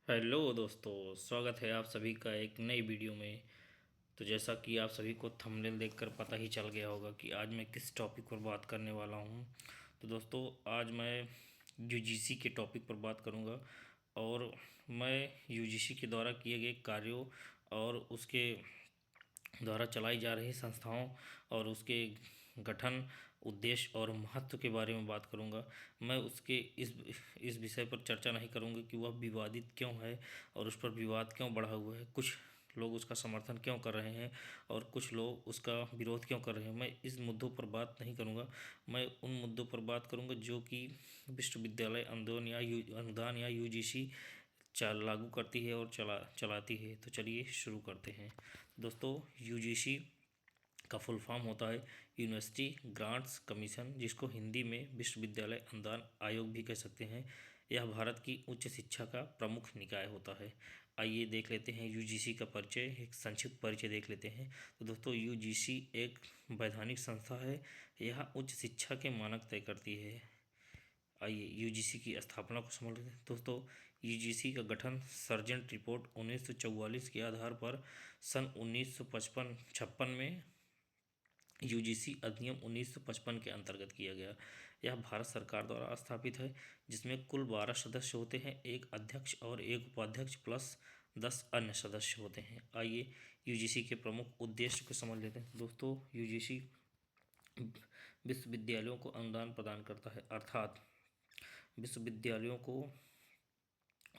Hello दोस्तों, स्वागत है आप सभी का एक नई वीडियो में। तो जैसा कि आप सभी को थंबनेल देखकर पता ही चल गया होगा कि आज मैं किस टॉपिक पर बात करने वाला हूं। तो दोस्तों, आज मैं यूजीसी के टॉपिक पर बात करूंगा और मैं यूजीसी के द्वारा किए गए कार्यों और उसके द्वारा चलाई जा रही संस्थाओं और उसके गठन, उद्देश्य और महत्व के बारे में बात करूंगा। मैं उसके इस विषय पर चर्चा नहीं करूंगा कि वह विवादित क्यों है और उस पर विवाद क्यों बढ़ा हुआ है, कुछ लोग उसका समर्थन क्यों कर रहे हैं और कुछ लोग उसका विरोध क्यों कर रहे हैं। मैं इस मुद्दों पर बात नहीं करूंगा। मैं उन मुद्दों पर बात करूंगा जो कि विश्वविद्यालय अनुदान या यूजीसी चाल लागू करती है और चलाती है। तो चलिए शुरू करते हैं। दोस्तों, यूजीसी का फुल फॉर्म होता है यूनिवर्सिटी ग्रांट्स कमीशन, जिसको हिंदी में विश्वविद्यालय अनुदान आयोग भी कह सकते हैं। यह भारत की उच्च शिक्षा का प्रमुख निकाय होता है। आइए देख लेते हैं यूजीसी का परिचय, एक संक्षिप्त परिचय देख लेते हैं। तो दोस्तों, यूजीसी एक वैधानिक संस्था है। यह उच्च शिक्षा के मानक तय करती है। आइए यूजीसी की स्थापना को समझ लेते हैं। दोस्तों, यूजीसी का गठन सर्जेंट रिपोर्ट 1944 के आधार पर सन 1956 में यूजीसी अधिनियम 1955 के अंतर्गत किया गया। यह भारत सरकार द्वारा स्थापित है, जिसमें कुल 12 सदस्य होते हैं, एक अध्यक्ष और एक उपाध्यक्ष प्लस 10 अन्य सदस्य होते हैं। आइए यूजीसी के प्रमुख उद्देश्य को समझ लेते हैं। दोस्तों, यूजीसी विश्वविद्यालयों को अनुदान प्रदान करता है, अर्थात विश्वविद्यालयों को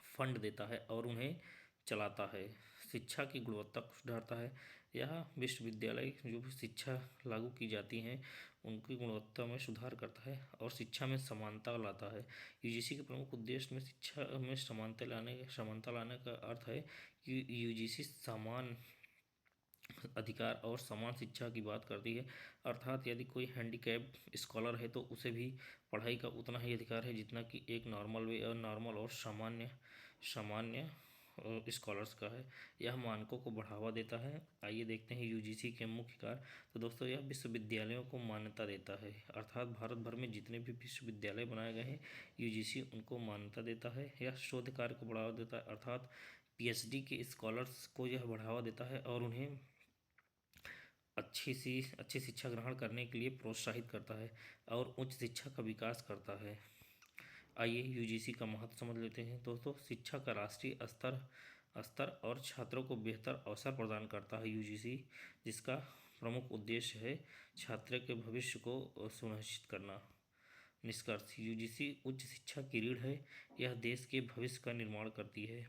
फंड देता है और उन्हें चलाता है। शिक्षा की गुणवत्ता को सुधारता है। यह विश्वविद्यालय जो भी शिक्षा लागू की जाती हैं उनकी गुणवत्ता में सुधार करता है और शिक्षा में समानता लाता है। यूजीसी के प्रमुख उद्देश्य में शिक्षा में समानता लाने का अर्थ है कि यूजीसी समान अधिकार और समान शिक्षा की बात करती है। अर्थात यदि कोई हैंडीकैप स्कॉलर है तो उसे भी पढ़ाई का उतना ही अधिकार है जितना कि एक नॉर्मल और सामान्य सामान्य स्कॉलर्स का है। यह मानकों को बढ़ावा देता है। आइए देखते हैं यूजीसी के मुख्य कार्य। तो दोस्तों, यह विश्वविद्यालयों को मान्यता देता है, अर्थात भारत भर में जितने भी विश्वविद्यालय बनाए गए हैं यूजीसी उनको मान्यता देता है। यह शोध कार्य को बढ़ावा देता है, अर्थात पीएचडी के स्कॉलर्स को यह बढ़ावा देता है और उन्हें अच्छी शिक्षा ग्रहण करने के लिए प्रोत्साहित करता है और उच्च शिक्षा का विकास करता है। आइए यूजीसी का महत्व समझ लेते हैं। दोस्तों, शिक्षा का राष्ट्रीय स्तर और छात्रों को बेहतर अवसर प्रदान करता है यूजीसी, जिसका प्रमुख उद्देश्य है छात्र के भविष्य को सुनिश्चित करना। निष्कर्ष, यूजीसी उच्च शिक्षा की रीढ़ है। यह देश के भविष्य का निर्माण करती है।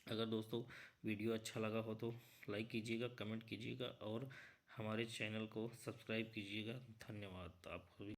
अगर दोस्तों वीडियो अच्छा लगा हो तो लाइक कीजिएगा, कमेंट कीजिएगा और हमारे चैनल को सब्सक्राइब कीजिएगा। धन्यवाद आपको भी।